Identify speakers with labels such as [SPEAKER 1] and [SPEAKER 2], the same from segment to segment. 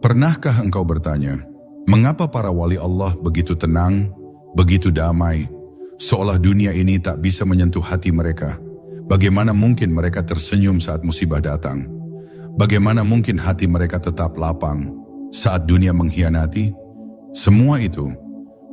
[SPEAKER 1] Pernahkah engkau bertanya, mengapa para wali Allah begitu tenang, begitu damai, seolah dunia ini tak bisa menyentuh hati mereka? Bagaimana mungkin mereka tersenyum saat musibah datang? Bagaimana mungkin hati mereka tetap lapang saat dunia mengkhianati? Semua itu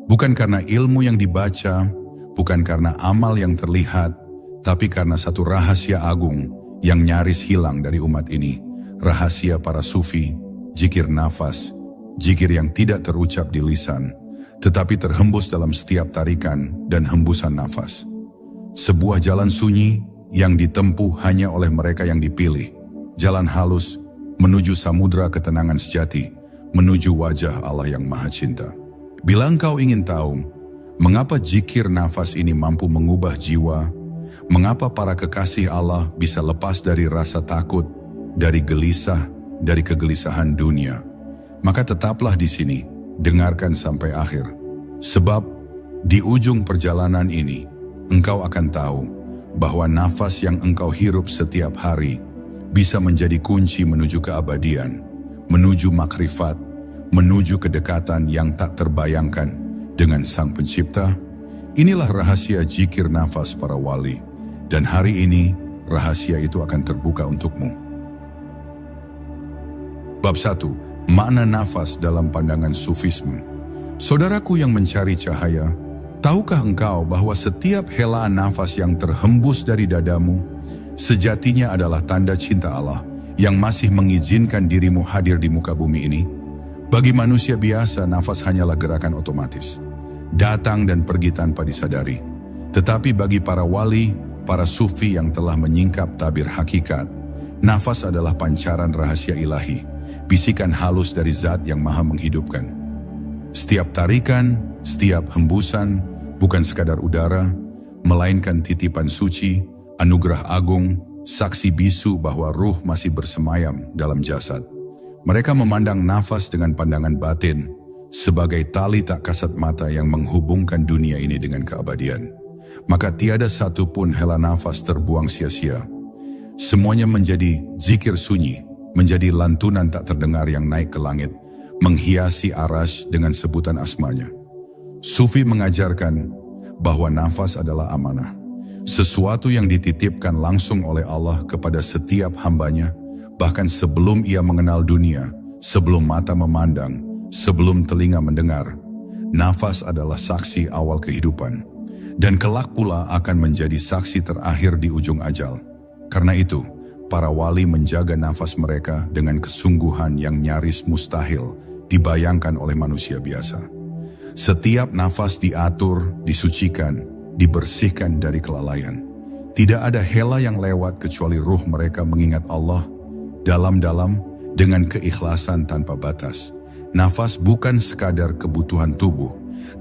[SPEAKER 1] bukan karena ilmu yang dibaca, bukan karena amal yang terlihat, tapi karena satu rahasia agung yang nyaris hilang dari umat ini. Rahasia para sufi, zikir nafas, zikir yang tidak terucap di lisan, tetapi terhembus dalam setiap tarikan dan hembusan nafas. Sebuah jalan sunyi yang ditempuh hanya oleh mereka yang dipilih. Jalan halus menuju samudra ketenangan sejati, menuju wajah Allah yang maha cinta. Bila engkau ingin tahu, mengapa zikir nafas ini mampu mengubah jiwa, mengapa para kekasih Allah bisa lepas dari rasa takut, dari gelisah, dari kegelisahan dunia, maka tetaplah di sini, dengarkan sampai akhir. Sebab di ujung perjalanan ini, engkau akan tahu bahwa nafas yang engkau hirup setiap hari bisa menjadi kunci menuju keabadian, menuju makrifat, menuju kedekatan yang tak terbayangkan dengan Sang Pencipta. Inilah rahasia zikir nafas para wali, dan hari ini rahasia itu akan terbuka untukmu. Bab 1. Makna nafas dalam pandangan sufisme. Saudaraku yang mencari cahaya, tahukah engkau bahwa setiap helaan nafas yang terhembus dari dadamu sejatinya adalah tanda cinta Allah yang masih mengizinkan dirimu hadir di muka bumi ini? Bagi manusia biasa, nafas hanyalah gerakan otomatis, datang dan pergi tanpa disadari. Tetapi bagi para wali, para sufi yang telah menyingkap tabir hakikat, nafas adalah pancaran rahasia ilahi, bisikan halus dari zat yang maha menghidupkan. Setiap tarikan, setiap hembusan, bukan sekadar udara, melainkan titipan suci, anugerah agung, saksi bisu bahwa ruh masih bersemayam dalam jasad. Mereka memandang nafas dengan pandangan batin, sebagai tali tak kasat mata yang menghubungkan dunia ini dengan keabadian. Maka tiada satu pun hela nafas terbuang sia-sia. Semuanya menjadi zikir sunyi, menjadi lantunan tak terdengar yang naik ke langit, menghiasi aras dengan sebutan asmanya. Sufi mengajarkan bahwa nafas adalah amanah, sesuatu yang dititipkan langsung oleh Allah kepada setiap hambanya, bahkan sebelum ia mengenal dunia, sebelum mata memandang, sebelum telinga mendengar. Nafas adalah saksi awal kehidupan, dan kelak pula akan menjadi saksi terakhir di ujung ajal. Karena itu, para wali menjaga nafas mereka dengan kesungguhan yang nyaris mustahil dibayangkan oleh manusia biasa. Setiap nafas diatur, disucikan, dibersihkan dari kelalaian. Tidak ada hela yang lewat kecuali ruh mereka mengingat Allah dalam-dalam dengan keikhlasan tanpa batas. Nafas bukan sekadar kebutuhan tubuh,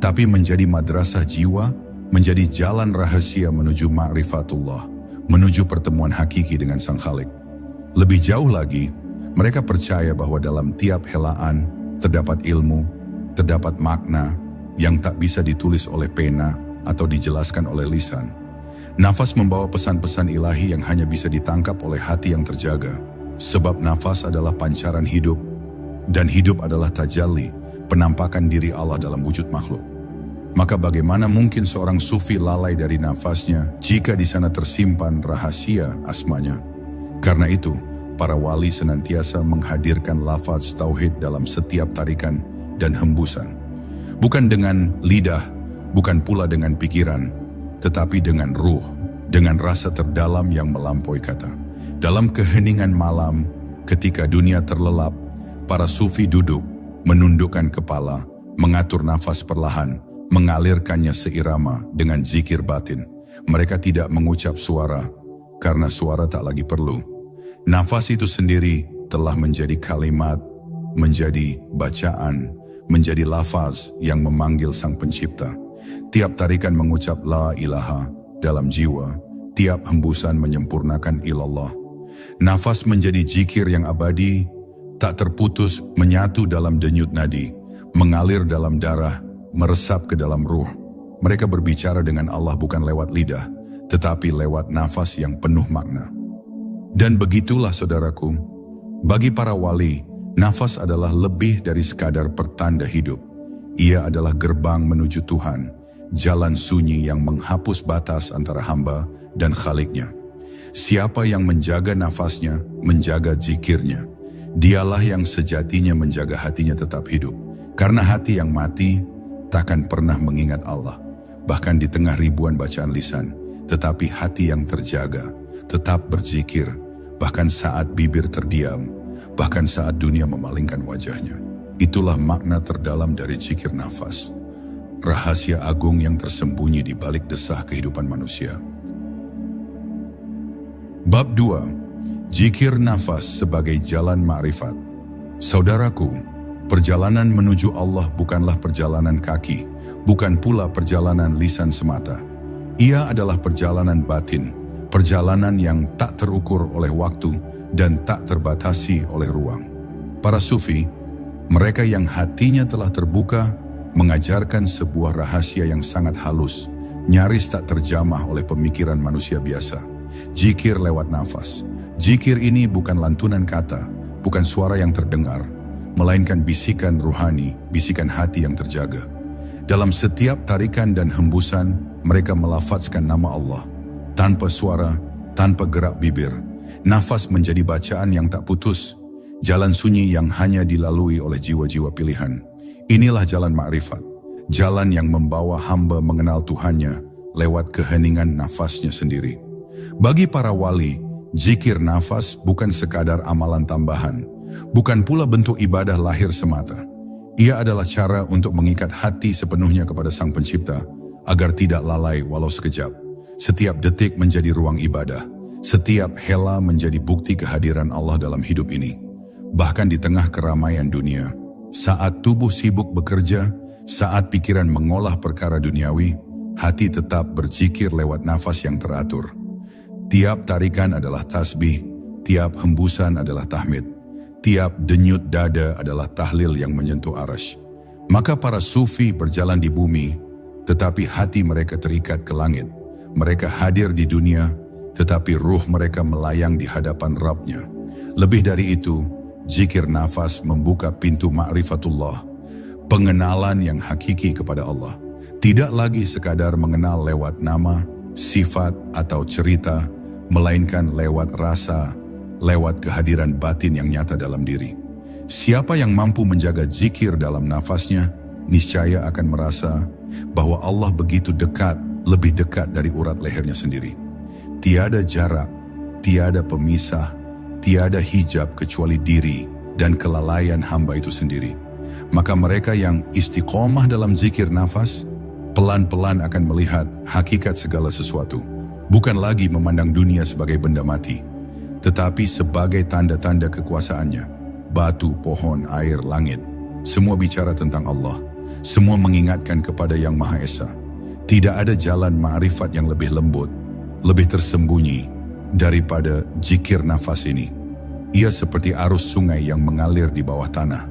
[SPEAKER 1] tapi menjadi madrasah jiwa, menjadi jalan rahasia menuju ma'rifatullah, menuju pertemuan hakiki dengan Sang Khalik. Lebih jauh lagi, mereka percaya bahwa dalam tiap helaan terdapat ilmu, terdapat makna yang tak bisa ditulis oleh pena atau dijelaskan oleh lisan. Nafas membawa pesan-pesan ilahi yang hanya bisa ditangkap oleh hati yang terjaga. Sebab nafas adalah pancaran hidup, dan hidup adalah tajalli, penampakan diri Allah dalam wujud makhluk. Maka bagaimana mungkin seorang sufi lalai dari nafasnya jika di sana tersimpan rahasia asmanya? Karena itu, para wali senantiasa menghadirkan lafaz tauhid dalam setiap tarikan dan hembusan. Bukan dengan lidah, bukan pula dengan pikiran, tetapi dengan ruh, dengan rasa terdalam yang melampaui kata. Dalam keheningan malam, ketika dunia terlelap, para sufi duduk, menundukkan kepala, mengatur nafas perlahan, mengalirkannya seirama dengan zikir batin. Mereka tidak mengucap suara, karena suara tak lagi perlu. Nafas itu sendiri telah menjadi kalimat, menjadi bacaan, menjadi lafaz yang memanggil Sang Pencipta. Tiap tarikan mengucap la ilaha dalam jiwa, tiap hembusan menyempurnakan ilallah. Nafas menjadi zikir yang abadi, tak terputus, menyatu dalam denyut nadi, mengalir dalam darah, meresap ke dalam ruh. Mereka berbicara dengan Allah bukan lewat lidah, tetapi lewat nafas yang penuh makna. Dan begitulah saudaraku, bagi para wali, Nafas adalah lebih dari sekadar pertanda hidup. Ia adalah gerbang menuju Tuhan, jalan sunyi yang menghapus batas antara hamba dan Khaliknya. Siapa yang menjaga nafasnya, menjaga zikirnya, dialah yang sejatinya menjaga hatinya tetap hidup. Karena hati yang mati takkan pernah mengingat Allah. Bahkan di tengah ribuan bacaan lisan, tetapi hati yang terjaga, tetap berzikir, bahkan saat bibir terdiam, bahkan saat dunia memalingkan wajahnya. Itulah makna terdalam dari zikir nafas. Rahasia agung yang tersembunyi di balik desah kehidupan manusia. Bab 2. Zikir nafas sebagai jalan ma'rifat. Saudaraku, perjalanan menuju Allah bukanlah perjalanan kaki, bukan pula perjalanan lisan semata. Ia adalah perjalanan batin, perjalanan yang tak terukur oleh waktu dan tak terbatasi oleh ruang. Para sufi, mereka yang hatinya telah terbuka, mengajarkan sebuah rahasia yang sangat halus, nyaris tak terjamah oleh pemikiran manusia biasa. Zikir lewat nafas. Zikir ini bukan lantunan kata, bukan suara yang terdengar, melainkan bisikan ruhani, bisikan hati yang terjaga. Dalam setiap tarikan dan hembusan, mereka melafazkan nama Allah. Tanpa suara, tanpa gerak bibir. Nafas menjadi bacaan yang tak putus. Jalan sunyi yang hanya dilalui oleh jiwa-jiwa pilihan. Inilah jalan ma'rifat. Jalan yang membawa hamba mengenal Tuhannya lewat keheningan nafasnya sendiri. Bagi para wali, zikir nafas bukan sekadar amalan tambahan, bukan pula bentuk ibadah lahir semata. Ia adalah cara untuk mengikat hati sepenuhnya kepada Sang Pencipta, agar tidak lalai walau sekejap. Setiap detik menjadi ruang ibadah, setiap hela menjadi bukti kehadiran Allah dalam hidup ini. Bahkan di tengah keramaian dunia, saat tubuh sibuk bekerja, saat pikiran mengolah perkara duniawi, hati tetap berzikir lewat nafas yang teratur. Tiap tarikan adalah tasbih, tiap hembusan adalah tahmid, tiap denyut dada adalah tahlil yang menyentuh arasy. Maka para sufi berjalan di bumi, tetapi hati mereka terikat ke langit. Mereka hadir di dunia, tetapi ruh mereka melayang di hadapan Rabb-Nya. Lebih dari itu, zikir nafas membuka pintu ma'rifatullah, pengenalan yang hakiki kepada Allah. Tidak lagi sekadar mengenal lewat nama, sifat, atau cerita, melainkan lewat rasa, lewat kehadiran batin yang nyata dalam diri. Siapa yang mampu menjaga zikir dalam nafasnya, niscaya akan merasa bahwa Allah begitu dekat, lebih dekat dari urat lehernya sendiri. Tiada jarak, tiada pemisah, tiada hijab kecuali diri dan kelalaian hamba itu sendiri. Maka mereka yang istiqomah dalam zikir nafas, pelan-pelan akan melihat hakikat segala sesuatu. Bukan lagi memandang dunia sebagai benda mati, tetapi sebagai tanda-tanda kekuasaannya. Batu, pohon, air, langit, semua bicara tentang Allah. Semua mengingatkan kepada Yang Maha Esa. Tidak ada jalan ma'rifat yang lebih lembut, lebih tersembunyi daripada zikir nafas ini. Ia seperti arus sungai yang mengalir di bawah tanah.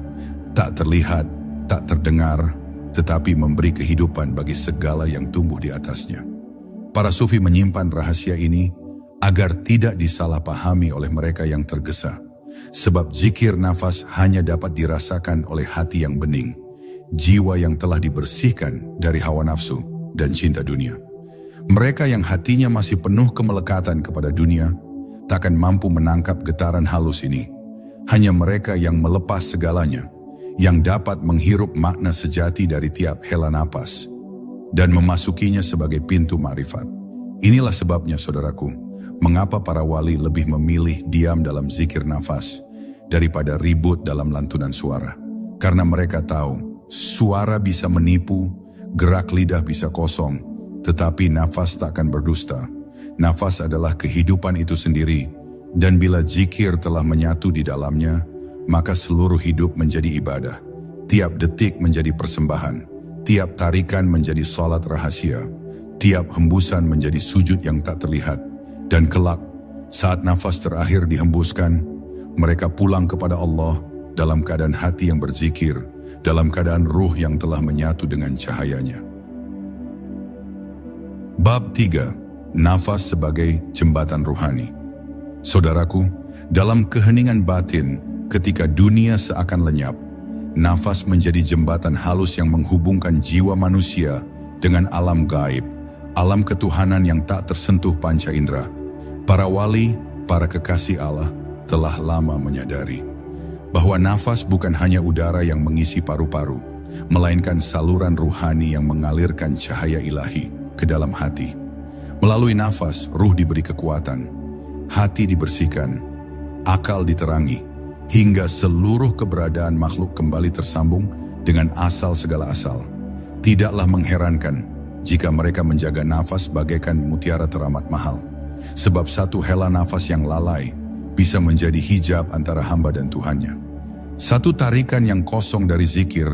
[SPEAKER 1] Tak terlihat, tak terdengar, tetapi memberi kehidupan bagi segala yang tumbuh di atasnya. Para sufi menyimpan rahasia ini agar tidak disalahpahami oleh mereka yang tergesa. Sebab zikir nafas hanya dapat dirasakan oleh hati yang bening, jiwa yang telah dibersihkan dari hawa nafsu dan cinta dunia. Mereka yang hatinya masih penuh kemelekatan kepada dunia, takkan mampu menangkap getaran halus ini. Hanya mereka yang melepas segalanya, yang dapat menghirup makna sejati dari tiap hela napas, dan memasukinya sebagai pintu ma'rifat. Inilah sebabnya, saudaraku, mengapa para wali lebih memilih diam dalam zikir nafas daripada ribut dalam lantunan suara. Karena mereka tahu, suara bisa menipu, gerak lidah bisa kosong, tetapi nafas takkan berdusta. Nafas adalah kehidupan itu sendiri, dan bila zikir telah menyatu di dalamnya, maka seluruh hidup menjadi ibadah. Tiap detik menjadi persembahan, tiap tarikan menjadi salat rahasia, tiap hembusan menjadi sujud yang tak terlihat. Dan kelak, saat nafas terakhir dihembuskan, mereka pulang kepada Allah dalam keadaan hati yang berzikir, dalam keadaan ruh yang telah menyatu dengan cahayanya. Bab 3. Nafas sebagai jembatan ruhani. Saudaraku, dalam keheningan batin, ketika dunia seakan lenyap, nafas menjadi jembatan halus yang menghubungkan jiwa manusia dengan alam gaib, alam ketuhanan yang tak tersentuh panca indera. Para wali, para kekasih Allah telah lama menyadari bahwa nafas bukan hanya udara yang mengisi paru-paru, melainkan saluran ruhani yang mengalirkan cahaya ilahi ke dalam hati. Melalui nafas, ruh diberi kekuatan, hati dibersihkan, akal diterangi, hingga seluruh keberadaan makhluk kembali tersambung dengan asal segala asal. Tidaklah mengherankan jika mereka menjaga nafas bagaikan mutiara teramat mahal, sebab satu hela nafas yang lalai bisa menjadi hijab antara hamba dan Tuhannya. Satu tarikan yang kosong dari zikir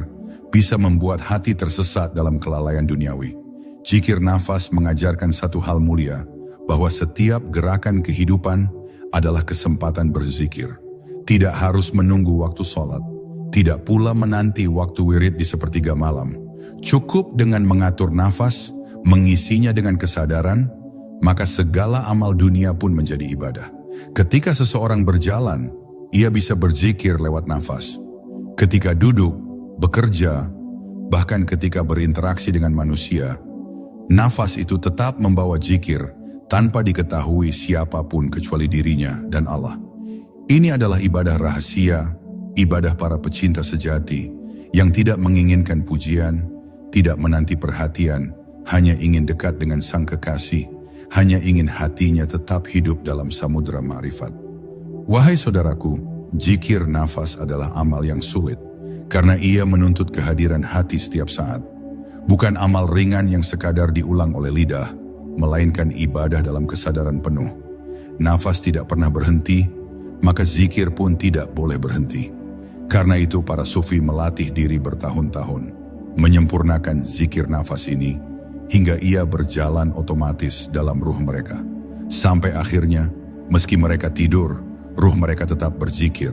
[SPEAKER 1] bisa membuat hati tersesat dalam kelalaian duniawi. Zikir nafas mengajarkan satu hal mulia, bahwa setiap gerakan kehidupan adalah kesempatan berzikir. Tidak harus menunggu waktu sholat, tidak pula menanti waktu wirid di sepertiga malam. Cukup dengan mengatur nafas, mengisinya dengan kesadaran, maka segala amal dunia pun menjadi ibadah. Ketika seseorang berjalan, ia bisa berzikir lewat nafas. Ketika duduk, bekerja, bahkan ketika berinteraksi dengan manusia, nafas itu tetap membawa zikir tanpa diketahui siapapun kecuali dirinya dan Allah. Ini adalah ibadah rahasia, ibadah para pecinta sejati yang tidak menginginkan pujian, tidak menanti perhatian, hanya ingin dekat dengan sang kekasih, hanya ingin hatinya tetap hidup dalam samudera ma'rifat. Wahai saudaraku, zikir nafas adalah amal yang sulit, karena ia menuntut kehadiran hati setiap saat. Bukan amal ringan yang sekadar diulang oleh lidah, melainkan ibadah dalam kesadaran penuh. Nafas tidak pernah berhenti, maka zikir pun tidak boleh berhenti. Karena itu para sufi melatih diri bertahun-tahun, menyempurnakan zikir nafas ini, hingga ia berjalan otomatis dalam ruh mereka. Sampai akhirnya, meski mereka tidur, ruh mereka tetap berzikir.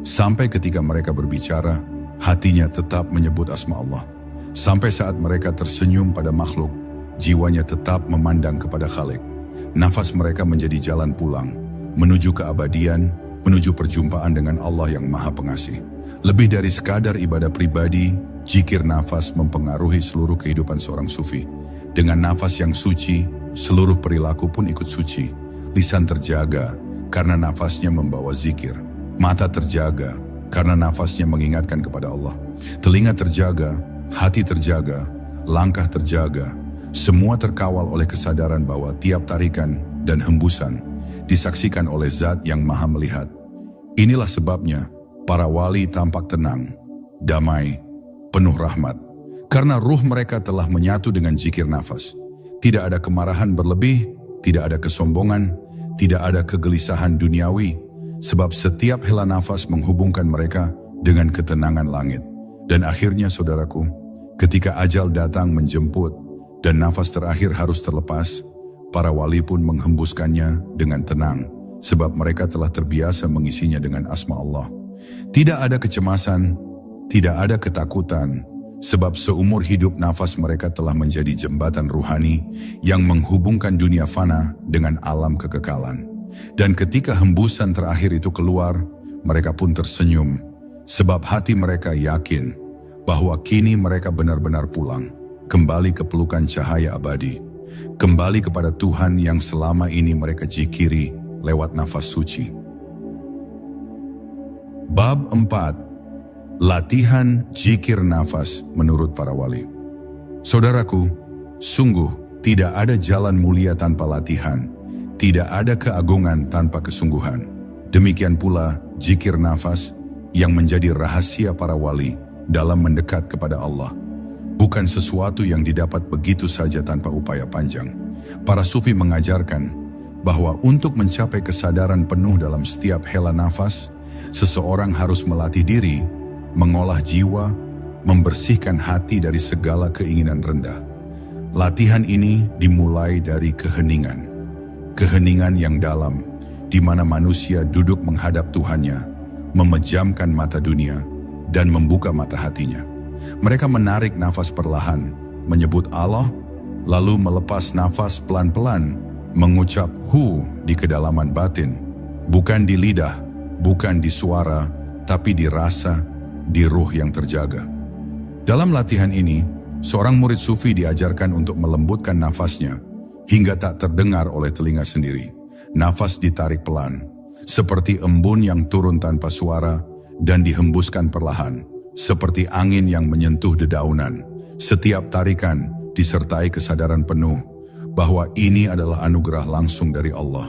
[SPEAKER 1] Sampai ketika mereka berbicara, hatinya tetap menyebut asma Allah. Sampai saat mereka tersenyum pada makhluk, jiwanya tetap memandang kepada Khalik. Nafas mereka menjadi jalan pulang, menuju keabadian, menuju perjumpaan dengan Allah yang Maha Pengasih. Lebih dari sekadar ibadah pribadi, zikir nafas mempengaruhi seluruh kehidupan seorang sufi. Dengan nafas yang suci, seluruh perilaku pun ikut suci. Lisan terjaga karena nafasnya membawa zikir. Mata terjaga karena nafasnya mengingatkan kepada Allah. Telinga terjaga, hati terjaga, langkah terjaga. Semua terkawal oleh kesadaran bahwa tiap tarikan dan hembusan disaksikan oleh Zat yang Maha Melihat. Inilah sebabnya para wali tampak tenang, damai, penuh rahmat. Karena ruh mereka telah menyatu dengan zikir nafas. Tidak ada kemarahan berlebih, tidak ada kesombongan, tidak ada kegelisahan duniawi. Sebab setiap hela nafas menghubungkan mereka dengan ketenangan langit. Dan akhirnya saudaraku, ketika ajal datang menjemput dan nafas terakhir harus terlepas, para wali pun menghembuskannya dengan tenang, sebab mereka telah terbiasa mengisinya dengan asma Allah. Tidak ada kecemasan, tidak ada ketakutan, sebab seumur hidup nafas mereka telah menjadi jembatan ruhani yang menghubungkan dunia fana dengan alam kekekalan. Dan ketika hembusan terakhir itu keluar, mereka pun tersenyum, sebab hati mereka yakin bahwa kini mereka benar-benar pulang, kembali ke pelukan cahaya abadi. Kembali kepada Tuhan yang selama ini mereka zikiri lewat nafas suci. Bab 4. Latihan zikir nafas menurut para wali. Saudaraku, sungguh tidak ada jalan mulia tanpa latihan, tidak ada keagungan tanpa kesungguhan. Demikian pula zikir nafas yang menjadi rahasia para wali dalam mendekat kepada Allah. Bukan sesuatu yang didapat begitu saja tanpa upaya panjang. Para sufi mengajarkan bahwa untuk mencapai kesadaran penuh dalam setiap hela nafas, seseorang harus melatih diri, mengolah jiwa, membersihkan hati dari segala keinginan rendah. Latihan ini dimulai dari keheningan. Keheningan yang dalam, di mana manusia duduk menghadap Tuhannya, memejamkan mata dunia, dan membuka mata hatinya. Mereka menarik nafas perlahan, menyebut Allah, lalu melepas nafas pelan-pelan, mengucap hu di kedalaman batin, bukan di lidah, bukan di suara, tapi di rasa, di ruh yang terjaga. Dalam latihan ini, seorang murid sufi diajarkan untuk melembutkan nafasnya hingga tak terdengar oleh telinga sendiri. Nafas ditarik pelan, seperti embun yang turun tanpa suara dan dihembuskan perlahan, seperti angin yang menyentuh dedaunan. Setiap tarikan disertai kesadaran penuh bahwa ini adalah anugerah langsung dari Allah.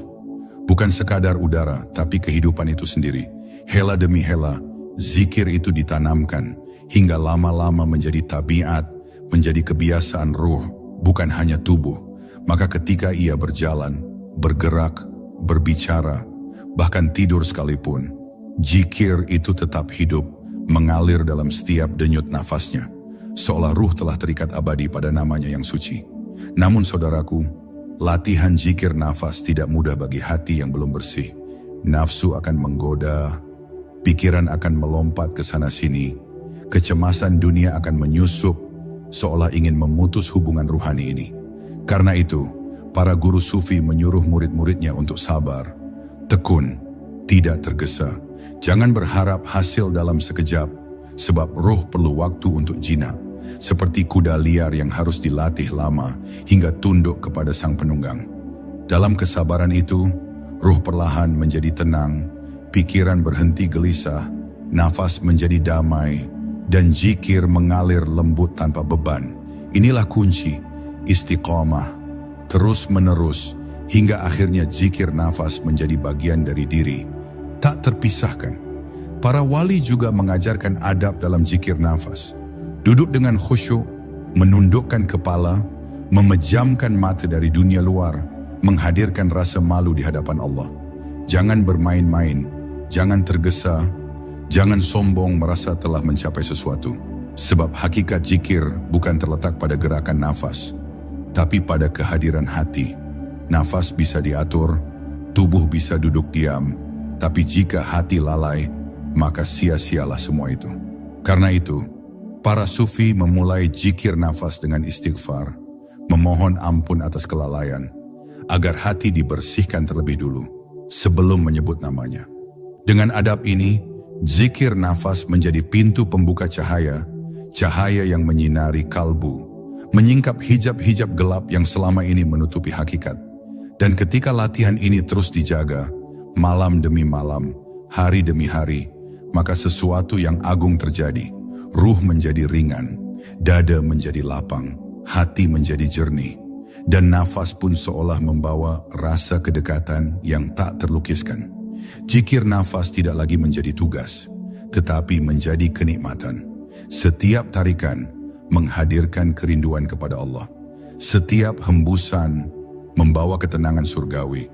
[SPEAKER 1] Bukan sekadar udara, tapi kehidupan itu sendiri. Hela demi hela, zikir itu ditanamkan hingga lama-lama menjadi tabiat, menjadi kebiasaan ruh, bukan hanya tubuh. Maka ketika ia berjalan, bergerak, berbicara, bahkan tidur sekalipun, zikir itu tetap hidup, mengalir dalam setiap denyut nafasnya, seolah ruh telah terikat abadi pada namanya yang suci. Namun saudaraku, latihan zikir nafas tidak mudah bagi hati yang belum bersih. Nafsu akan menggoda, pikiran akan melompat ke sana-sini, kecemasan dunia akan menyusup, seolah ingin memutus hubungan ruhani ini. Karena itu, para guru sufi menyuruh murid-muridnya untuk sabar, tekun, tidak tergesa. Jangan berharap hasil dalam sekejap, sebab roh perlu waktu untuk jinak. Seperti kuda liar yang harus dilatih lama hingga tunduk kepada sang penunggang. Dalam kesabaran itu, ruh perlahan menjadi tenang, pikiran berhenti gelisah, nafas menjadi damai, dan zikir mengalir lembut tanpa beban. Inilah kunci istiqomah, terus menerus, hingga akhirnya zikir nafas menjadi bagian dari diri, tak terpisahkan. Para wali juga mengajarkan adab dalam zikir nafas. Duduk dengan khusyuk, menundukkan kepala, memejamkan mata dari dunia luar, menghadirkan rasa malu di hadapan Allah. Jangan bermain-main, jangan tergesa, jangan sombong merasa telah mencapai sesuatu. Sebab hakikat zikir bukan terletak pada gerakan nafas, tapi pada kehadiran hati. Nafas bisa diatur, tubuh bisa duduk diam, tapi jika hati lalai, maka sia-sialah semua itu. Karena itu, para sufi memulai zikir nafas dengan istighfar, memohon ampun atas kelalaian, agar hati dibersihkan terlebih dulu, sebelum menyebut namanya. Dengan adab ini, zikir nafas menjadi pintu pembuka cahaya, cahaya yang menyinari kalbu, menyingkap hijab-hijab gelap yang selama ini menutupi hakikat. Dan ketika latihan ini terus dijaga, malam demi malam, hari demi hari, maka sesuatu yang agung terjadi. Ruh menjadi ringan, dada menjadi lapang, hati menjadi jernih, dan nafas pun seolah membawa rasa kedekatan yang tak terlukiskan. Zikir nafas tidak lagi menjadi tugas, tetapi menjadi kenikmatan. Setiap tarikan menghadirkan kerinduan kepada Allah. Setiap hembusan membawa ketenangan surgawi.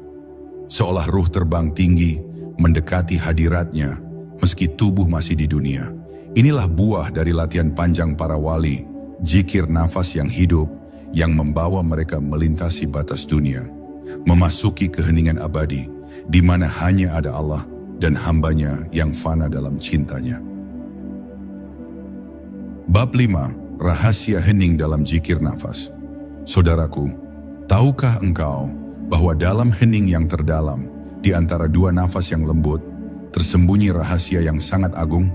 [SPEAKER 1] Seolah ruh terbang tinggi, mendekati hadiratnya, meski tubuh masih di dunia. Inilah buah dari latihan panjang para wali, zikir nafas yang hidup, yang membawa mereka melintasi batas dunia, memasuki keheningan abadi, di mana hanya ada Allah dan hambanya yang fana dalam cintanya. Bab 5. Rahasia hening dalam zikir nafas. Saudaraku, tahukah engkau bahwa dalam hening yang terdalam, di antara dua nafas yang lembut, tersembunyi rahasia yang sangat agung?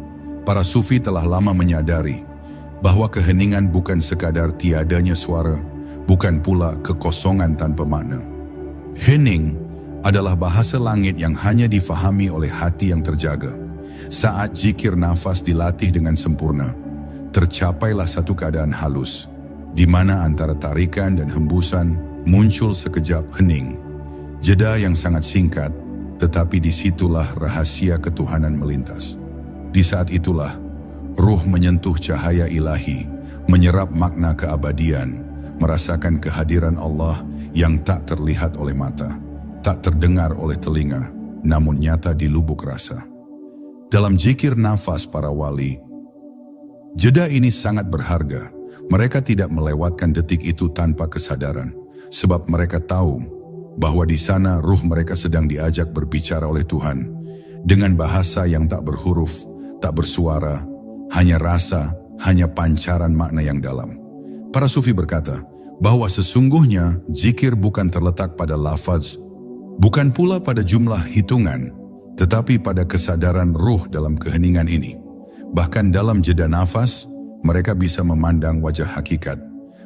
[SPEAKER 1] Para sufi telah lama menyadari bahwa keheningan bukan sekadar tiadanya suara, bukan pula kekosongan tanpa makna. Hening adalah bahasa langit yang hanya difahami oleh hati yang terjaga. Saat zikir nafas dilatih dengan sempurna, tercapailah satu keadaan halus, di mana antara tarikan dan hembusan muncul sekejap hening. Jeda yang sangat singkat, tetapi disitulah rahasia ketuhanan melintas. Di saat itulah, ruh menyentuh cahaya ilahi, menyerap makna keabadian, merasakan kehadiran Allah yang tak terlihat oleh mata, tak terdengar oleh telinga, namun nyata di lubuk rasa. Dalam zikir nafas para wali, jeda ini sangat berharga. Mereka tidak melewatkan detik itu tanpa kesadaran, sebab mereka tahu bahwa di sana ruh mereka sedang diajak berbicara oleh Tuhan, dengan bahasa yang tak berhuruf, tak bersuara, hanya rasa, hanya pancaran makna yang dalam. Para sufi berkata bahwa sesungguhnya zikir bukan terletak pada lafaz, bukan pula pada jumlah hitungan, Tetapi pada kesadaran ruh dalam keheningan ini, bahkan dalam jeda nafas, mereka bisa memandang wajah hakikat,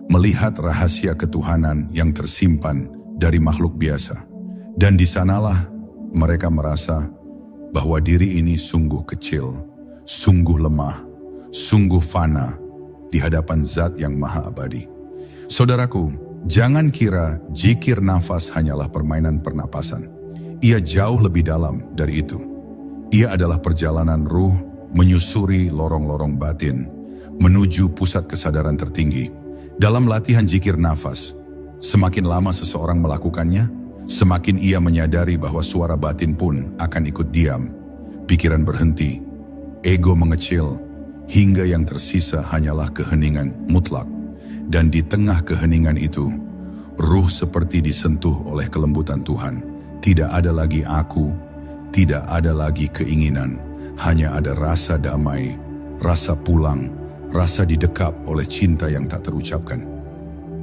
[SPEAKER 1] melihat rahasia ketuhanan yang tersimpan dari makhluk biasa. Dan di sanalah mereka merasa bahwa diri ini sungguh kecil, sungguh lemah, sungguh fana di hadapan Zat yang Maha Abadi. Saudaraku, jangan kira zikir nafas hanyalah permainan pernapasan. Ia jauh lebih dalam dari itu. Ia adalah perjalanan ruh menyusuri lorong-lorong batin, menuju pusat kesadaran tertinggi. Dalam latihan zikir nafas, semakin lama seseorang melakukannya, semakin ia menyadari bahwa suara batin pun akan ikut diam. Pikiran berhenti, ego mengecil, hingga yang tersisa hanyalah keheningan mutlak. Dan di tengah keheningan itu, ruh seperti disentuh oleh kelembutan Tuhan. Tidak ada lagi aku, tidak ada lagi keinginan, hanya ada rasa damai, rasa pulang, rasa didekap oleh cinta yang tak terucapkan.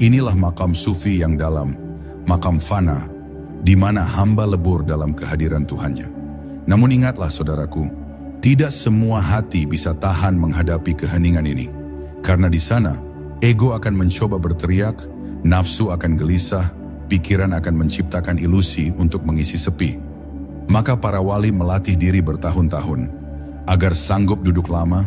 [SPEAKER 1] Inilah makam sufi yang dalam, makam fana, di mana hamba lebur dalam kehadiran Tuhannya. Namun ingatlah saudaraku, tidak semua hati bisa tahan menghadapi keheningan ini. Karena di sana, ego akan mencoba berteriak, nafsu akan gelisah, pikiran akan menciptakan ilusi untuk mengisi sepi. Maka para wali melatih diri bertahun-tahun, agar sanggup duduk lama,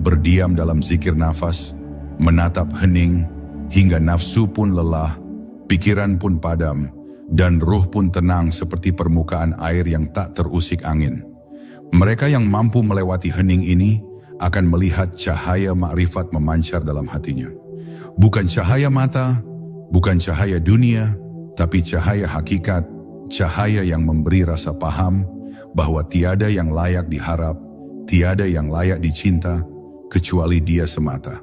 [SPEAKER 1] berdiam dalam zikir nafas, menatap hening, hingga nafsu pun lelah, pikiran pun padam, dan ruh pun tenang seperti permukaan air yang tak terusik angin. Mereka yang mampu melewati hening ini akan melihat cahaya makrifat memancar dalam hatinya. Bukan cahaya mata, bukan cahaya dunia, tapi cahaya hakikat, cahaya yang memberi rasa paham bahwa tiada yang layak diharap, tiada yang layak dicinta, kecuali Dia semata.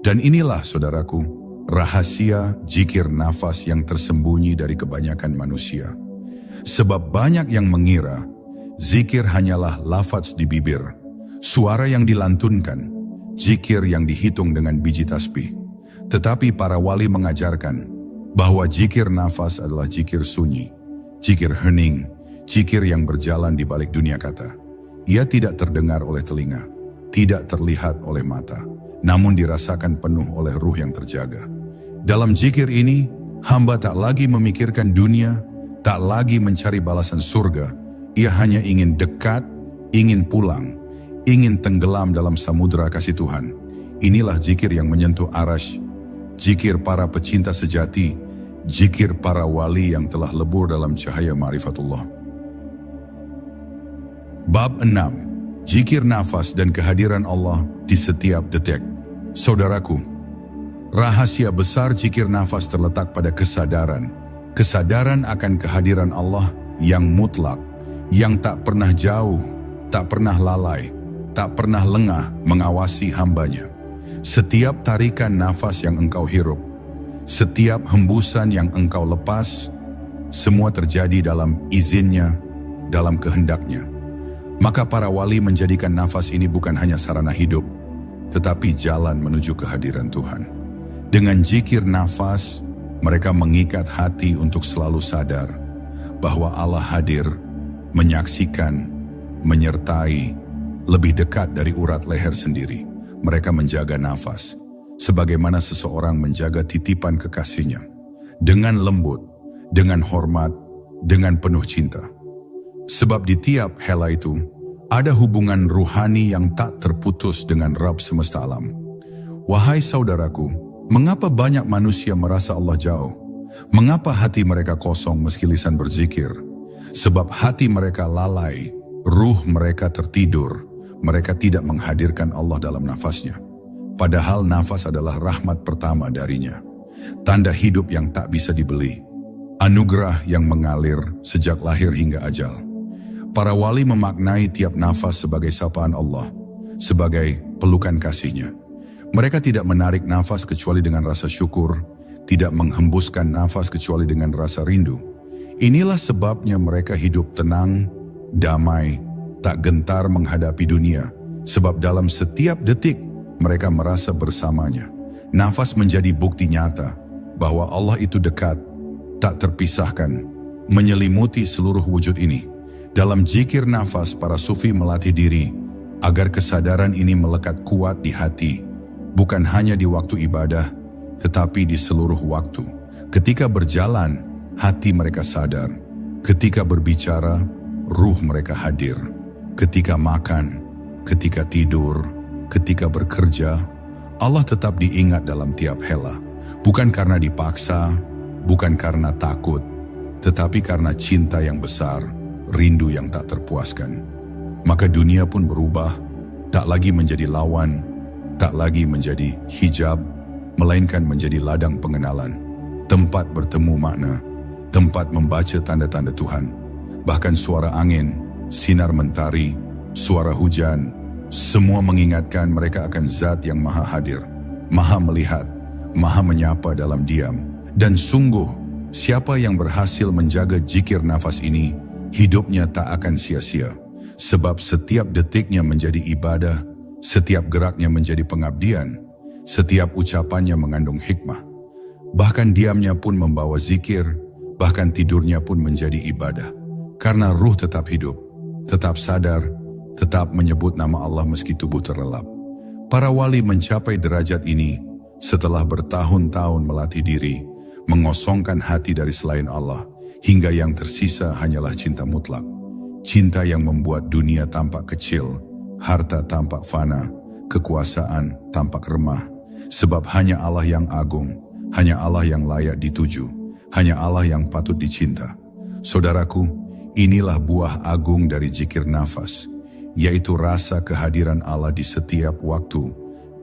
[SPEAKER 1] Dan inilah saudaraku, rahasia zikir nafas yang tersembunyi dari kebanyakan manusia. Sebab banyak yang mengira zikir hanyalah lafaz di bibir, suara yang dilantunkan, zikir yang dihitung dengan biji tasbih. Tetapi para wali mengajarkan bahwa zikir nafas adalah zikir sunyi, zikir hening, zikir yang berjalan di balik dunia kata. Ia tidak terdengar oleh telinga, tidak terlihat oleh mata, namun dirasakan penuh oleh ruh yang terjaga. Dalam zikir ini, hamba tak lagi memikirkan dunia, tak lagi mencari balasan surga. Ia hanya ingin dekat, ingin pulang, ingin tenggelam dalam samudera kasih Tuhan. Inilah zikir yang menyentuh arash, zikir para pecinta sejati, zikir para wali yang telah lebur dalam cahaya ma'rifatullah. Bab 6. Zikir nafas dan kehadiran Allah di setiap detik. Saudaraku, rahasia besar zikir nafas terletak pada kesadaran. Kesadaran akan kehadiran Allah yang mutlak, yang tak pernah jauh, tak pernah lalai, tak pernah lengah mengawasi hambanya. Setiap tarikan nafas yang engkau hirup, setiap hembusan yang engkau lepas, semua terjadi dalam izinnya, dalam kehendaknya. Maka para wali menjadikan nafas ini bukan hanya sarana hidup, tetapi jalan menuju kehadiran Tuhan. Dengan zikir nafas, mereka mengikat hati untuk selalu sadar bahwa Allah hadir, menyaksikan, menyertai, lebih dekat dari urat leher sendiri. Mereka menjaga nafas, sebagaimana seseorang menjaga titipan kekasihnya, dengan lembut, dengan hormat, dengan penuh cinta. Sebab di tiap hela itu, ada hubungan ruhani yang tak terputus dengan Rabb semesta alam. Wahai saudaraku, mengapa banyak manusia merasa Allah jauh? Mengapa hati mereka kosong meski lisan berzikir? Sebab hati mereka lalai, ruh mereka tertidur, mereka tidak menghadirkan Allah dalam nafasnya. Padahal nafas adalah rahmat pertama darinya, tanda hidup yang tak bisa dibeli, anugerah yang mengalir sejak lahir hingga ajal. Para wali memaknai tiap nafas sebagai sapaan Allah, sebagai pelukan kasih-Nya. Mereka tidak menarik nafas kecuali dengan rasa syukur, tidak menghembuskan nafas kecuali dengan rasa rindu. Inilah sebabnya mereka hidup tenang, damai, tak gentar menghadapi dunia, sebab dalam setiap detik mereka merasa bersamanya. Nafas menjadi bukti nyata bahwa Allah itu dekat, tak terpisahkan, menyelimuti seluruh wujud ini. Dalam zikir nafas, para sufi melatih diri agar kesadaran ini melekat kuat di hati, bukan hanya di waktu ibadah, tetapi di seluruh waktu. Ketika berjalan, hati mereka sadar. Ketika berbicara, ruh mereka hadir. Ketika makan, ketika tidur, ketika bekerja, Allah tetap diingat dalam tiap hela. Bukan karena dipaksa, bukan karena takut, tetapi karena cinta yang besar, rindu yang tak terpuaskan. Maka dunia pun berubah, tak lagi menjadi lawan, tak lagi menjadi hijab, melainkan menjadi ladang pengenalan, tempat bertemu makna, tempat membaca tanda-tanda Tuhan. Bahkan suara angin, sinar mentari, suara hujan, semua mengingatkan mereka akan Zat yang maha hadir, maha melihat, maha menyapa dalam diam. Dan sungguh, siapa yang berhasil menjaga zikir nafas ini, hidupnya tak akan sia-sia. Sebab setiap detiknya menjadi ibadah, setiap geraknya menjadi pengabdian, setiap ucapannya mengandung hikmah. Bahkan diamnya pun membawa zikir, bahkan tidurnya pun menjadi ibadah. Karena ruh tetap hidup, tetap sadar, tetap menyebut nama Allah meski tubuh terlelap. Para wali mencapai derajat ini setelah bertahun-tahun melatih diri, mengosongkan hati dari selain Allah, hingga yang tersisa hanyalah cinta mutlak. Cinta yang membuat dunia tampak kecil, harta tampak fana, kekuasaan tampak remah. Sebab hanya Allah yang agung, hanya Allah yang layak dituju, hanya Allah yang patut dicinta. Saudaraku, inilah buah agung dari zikir nafas, yaitu rasa kehadiran Allah di setiap waktu,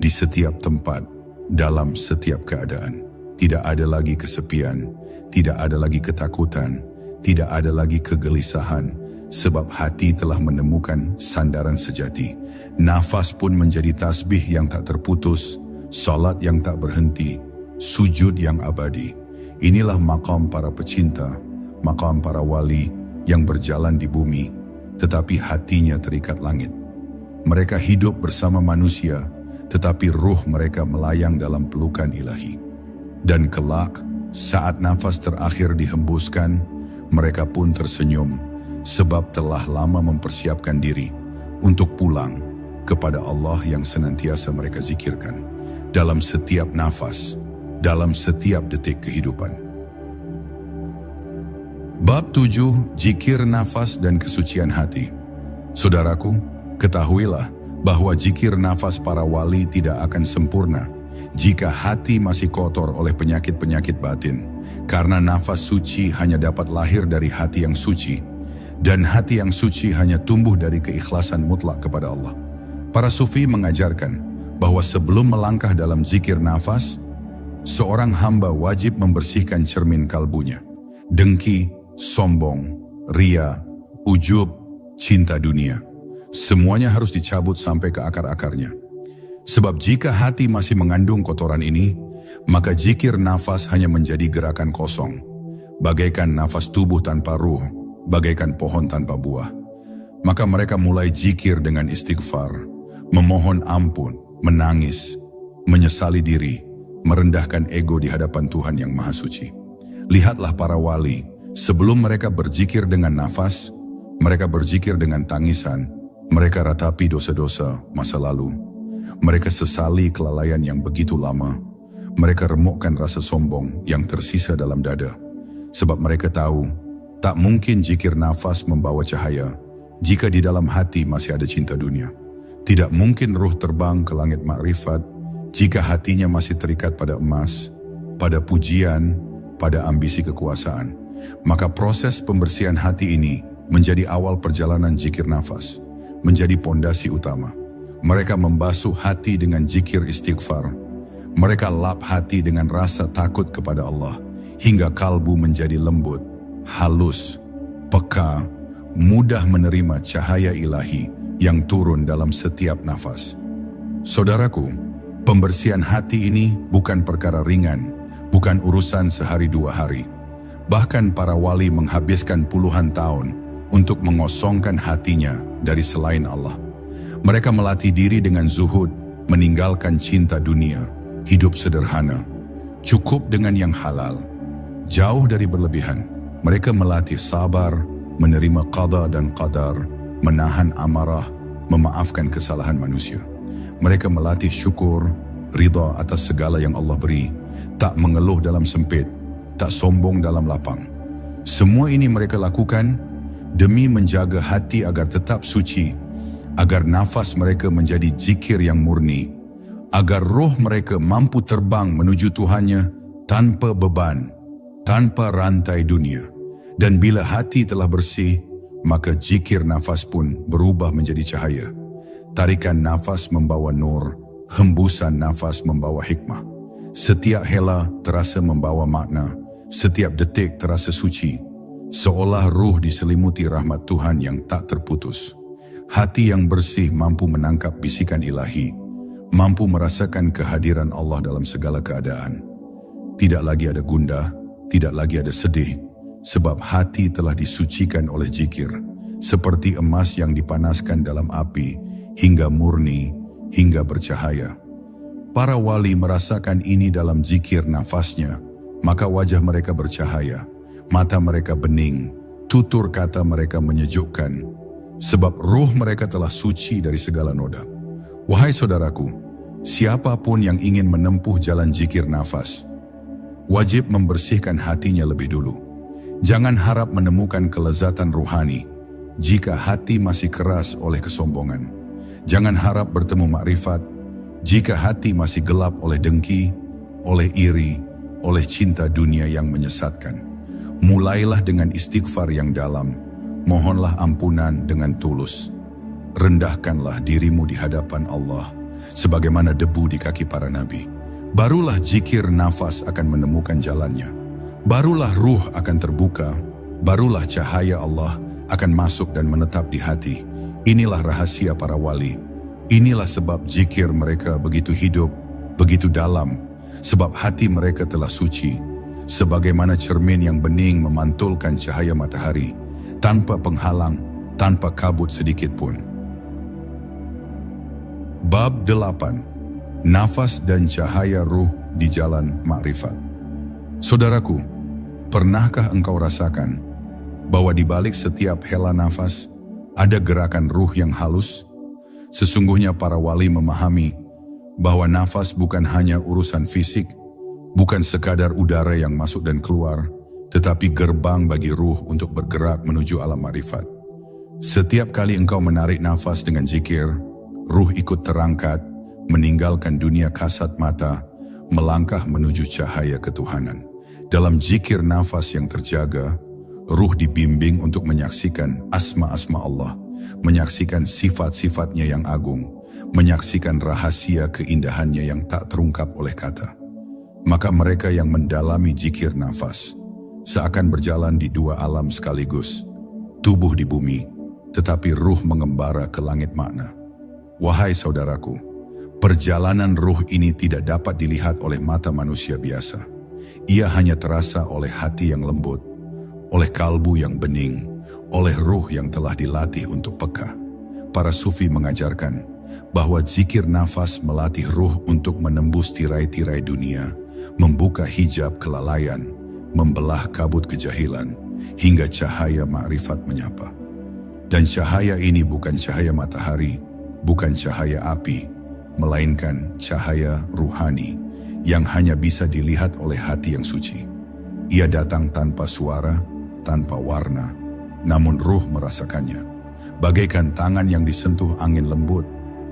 [SPEAKER 1] di setiap tempat, dalam setiap keadaan. Tidak ada lagi kesepian, tidak ada lagi ketakutan, tidak ada lagi kegelisahan, sebab hati telah menemukan sandaran sejati. Nafas pun menjadi tasbih yang tak terputus, salat yang tak berhenti, sujud yang abadi. Inilah maqam para pecinta, maqam para wali yang berjalan di bumi, tetapi hatinya terikat langit. Mereka hidup bersama manusia, tetapi ruh mereka melayang dalam pelukan ilahi. Dan kelak, saat nafas terakhir dihembuskan, mereka pun tersenyum, sebab telah lama mempersiapkan diri untuk pulang kepada Allah yang senantiasa mereka zikirkan dalam setiap nafas, dalam setiap detik kehidupan. Bab 7, Zikir Nafas dan Kesucian Hati. Saudaraku, ketahuilah bahwa zikir nafas para wali tidak akan sempurna jika hati masih kotor oleh penyakit-penyakit batin, karena nafas suci hanya dapat lahir dari hati yang suci, dan hati yang suci hanya tumbuh dari keikhlasan mutlak kepada Allah. Para sufi mengajarkan bahwa sebelum melangkah dalam zikir nafas, seorang hamba wajib membersihkan cermin kalbunya. Dengki, sombong, ria, ujub, cinta dunia, semuanya harus dicabut sampai ke akar-akarnya. Sebab jika hati masih mengandung kotoran ini, maka zikir nafas hanya menjadi gerakan kosong, bagaikan nafas tubuh tanpa ruh, bagaikan pohon tanpa buah. Maka mereka mulai zikir dengan istighfar, memohon ampun, menangis, menyesali diri, merendahkan ego di hadapan Tuhan yang Maha Suci. Lihatlah para wali, sebelum mereka berzikir dengan nafas, mereka berzikir dengan tangisan, mereka ratapi dosa-dosa masa lalu. Mereka sesali kelalaian yang begitu lama, mereka remukkan rasa sombong yang tersisa dalam dada. Sebab mereka tahu, tak mungkin zikir nafas membawa cahaya jika di dalam hati masih ada cinta dunia. Tidak mungkin ruh terbang ke langit makrifat jika hatinya masih terikat pada emas, pada pujian, pada ambisi kekuasaan. Maka proses pembersihan hati ini menjadi awal perjalanan zikir nafas, menjadi pondasi utama. Mereka membasuh hati dengan zikir istighfar. Mereka lap hati dengan rasa takut kepada Allah, hingga kalbu menjadi lembut, halus, peka, mudah menerima cahaya ilahi yang turun dalam setiap nafas. Saudaraku, pembersihan hati ini bukan perkara ringan, bukan urusan sehari dua hari. Bahkan para wali menghabiskan puluhan tahun untuk mengosongkan hatinya dari selain Allah. Mereka melatih diri dengan zuhud, meninggalkan cinta dunia, hidup sederhana, cukup dengan yang halal, jauh dari berlebihan. Mereka melatih sabar, menerima qada dan qadar, menahan amarah, memaafkan kesalahan manusia. Mereka melatih syukur, ridha atas segala yang Allah beri, tak mengeluh dalam sempit, tak sombong dalam lapang. Semua ini mereka lakukan demi menjaga hati agar tetap suci, agar nafas mereka menjadi zikir yang murni, agar roh mereka mampu terbang menuju Tuhannya tanpa beban, tanpa rantai dunia. Dan bila hati telah bersih, maka zikir nafas pun berubah menjadi cahaya. Tarikan nafas membawa nur, hembusan nafas membawa hikmah. Setiap hela terasa membawa makna, setiap detik terasa suci, seolah ruh diselimuti rahmat Tuhan yang tak terputus. Hati yang bersih mampu menangkap bisikan ilahi, mampu merasakan kehadiran Allah dalam segala keadaan. Tidak lagi ada gundah, tidak lagi ada sedih, sebab hati telah disucikan oleh zikir, seperti emas yang dipanaskan dalam api, hingga murni, hingga bercahaya. Para wali merasakan ini dalam zikir nafasnya, maka wajah mereka bercahaya, mata mereka bening, tutur kata mereka menyejukkan, sebab ruh mereka telah suci dari segala noda. Wahai saudaraku, siapapun yang ingin menempuh jalan zikir nafas, wajib membersihkan hatinya lebih dulu. Jangan harap menemukan kelezatan ruhani jika hati masih keras oleh kesombongan. Jangan harap bertemu makrifat jika hati masih gelap oleh dengki, oleh iri, oleh cinta dunia yang menyesatkan. Mulailah dengan istighfar yang dalam, mohonlah ampunan dengan tulus. Rendahkanlah dirimu di hadapan Allah, sebagaimana debu di kaki para nabi. Barulah zikir nafas akan menemukan jalannya. Barulah ruh akan terbuka, barulah cahaya Allah akan masuk dan menetap di hati. Inilah rahasia para wali. Inilah sebab zikir mereka begitu hidup, begitu dalam, sebab hati mereka telah suci, sebagaimana cermin yang bening memantulkan cahaya matahari, tanpa penghalang, tanpa kabut sedikit pun. Bab 8. Nafas dan cahaya ruh di jalan makrifat. Saudaraku, pernahkah engkau rasakan bahwa di balik setiap hela nafas ada gerakan ruh yang halus? Sesungguhnya para wali memahami bahwa nafas bukan hanya urusan fisik, bukan sekadar udara yang masuk dan keluar, tetapi gerbang bagi ruh untuk bergerak menuju alam makrifat. Setiap kali engkau menarik nafas dengan zikir, ruh ikut terangkat, meninggalkan dunia kasat mata, melangkah menuju cahaya ketuhanan. Dalam zikir nafas yang terjaga, ruh dibimbing untuk menyaksikan asma-asma Allah, menyaksikan sifat-sifatnya yang agung, menyaksikan rahasia keindahannya yang tak terungkap oleh kata. Maka mereka yang mendalami zikir nafas seakan berjalan di dua alam sekaligus, tubuh di bumi, tetapi ruh mengembara ke langit makna. Wahai saudaraku, perjalanan ruh ini tidak dapat dilihat oleh mata manusia biasa. Ia hanya terasa oleh hati yang lembut, oleh kalbu yang bening, oleh ruh yang telah dilatih untuk peka. Para sufi mengajarkan bahwa zikir nafas melatih ruh untuk menembus tirai-tirai dunia, membuka hijab kelalaian, membelah kabut kejahilan, hingga cahaya makrifat menyapa. Dan cahaya ini bukan cahaya matahari, bukan cahaya api, melainkan cahaya ruhani yang hanya bisa dilihat oleh hati yang suci. Ia datang tanpa suara, tanpa warna, namun ruh merasakannya. Bagaikan tangan yang disentuh angin lembut,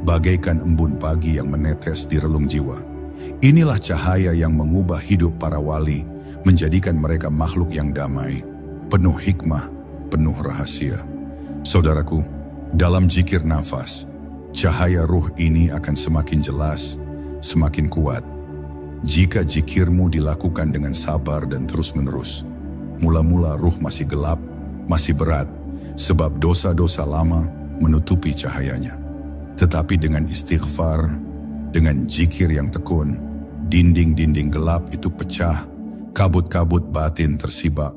[SPEAKER 1] bagaikan embun pagi yang menetes di relung jiwa. Inilah cahaya yang mengubah hidup para wali, menjadikan mereka makhluk yang damai, penuh hikmah, penuh rahasia. Saudaraku, dalam zikir nafas, cahaya ruh ini akan semakin jelas, semakin kuat. Jika zikirmu dilakukan dengan sabar dan terus-menerus, mula-mula ruh masih gelap, masih berat, sebab dosa-dosa lama menutupi cahayanya. Tetapi dengan istighfar, dengan zikir yang tekun, dinding-dinding gelap itu pecah, kabut-kabut batin tersibak,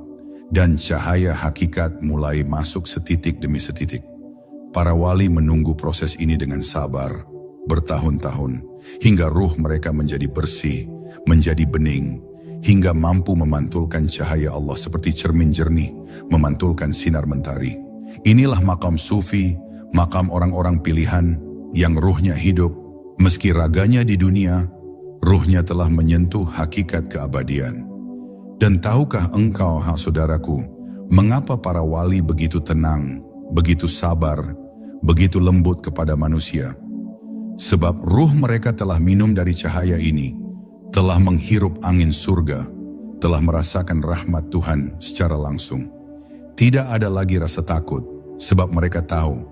[SPEAKER 1] dan cahaya hakikat mulai masuk setitik demi setitik. Para wali menunggu proses ini dengan sabar, bertahun-tahun, hingga ruh mereka menjadi bersih, menjadi bening, hingga mampu memantulkan cahaya Allah seperti cermin jernih memantulkan sinar mentari. Inilah makam sufi, makam orang-orang pilihan yang ruhnya hidup, meski raganya di dunia, ruhnya telah menyentuh hakikat keabadian. Dan tahukah engkau, saudaraku, mengapa para wali begitu tenang, begitu sabar, begitu lembut kepada manusia? Sebab ruh mereka telah minum dari cahaya ini, telah menghirup angin surga, telah merasakan rahmat Tuhan secara langsung. Tidak ada lagi rasa takut, sebab mereka tahu,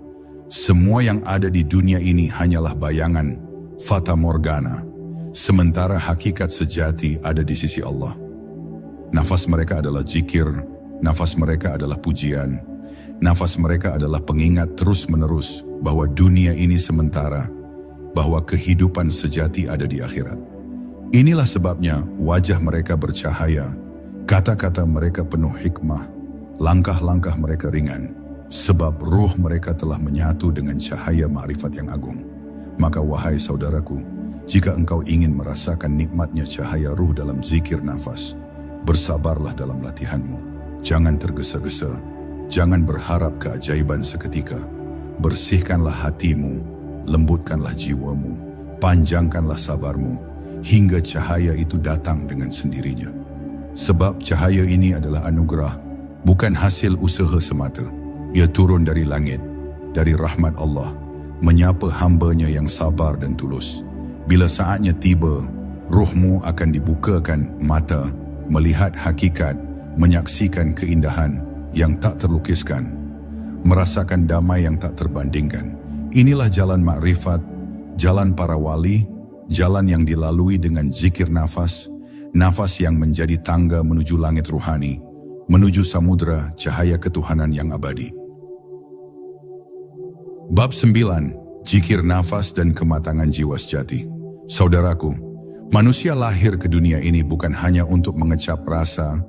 [SPEAKER 1] semua yang ada di dunia ini hanyalah bayangan, fata morgana, sementara hakikat sejati ada di sisi Allah. Nafas mereka adalah zikir, nafas mereka adalah pujian, nafas mereka adalah pengingat terus-menerus bahwa dunia ini sementara, bahwa kehidupan sejati ada di akhirat. Inilah sebabnya wajah mereka bercahaya, kata-kata mereka penuh hikmah, langkah-langkah mereka ringan, sebab ruh mereka telah menyatu dengan cahaya ma'rifat yang agung. Maka wahai saudaraku, jika engkau ingin merasakan nikmatnya cahaya ruh dalam zikir nafas, bersabarlah dalam latihanmu. Jangan tergesa-gesa, jangan berharap keajaiban seketika. Bersihkanlah hatimu, lembutkanlah jiwamu, panjangkanlah sabarmu, hingga cahaya itu datang dengan sendirinya. Sebab cahaya ini adalah anugerah, bukan hasil usaha semata. Ia turun dari langit, dari rahmat Allah, menyapa hamba-Nya yang sabar dan tulus. Bila saatnya tiba, ruhmu akan dibukakan mata, melihat hakikat, menyaksikan keindahan yang tak terlukiskan, merasakan damai yang tak terbandingkan. Inilah jalan makrifat, jalan para wali, jalan yang dilalui dengan zikir nafas, nafas yang menjadi tangga menuju langit ruhani, menuju samudra cahaya ketuhanan yang abadi. Bab 9, Zikir nafas dan kematangan jiwa sejati. Saudaraku, manusia lahir ke dunia ini bukan hanya untuk mengecap rasa,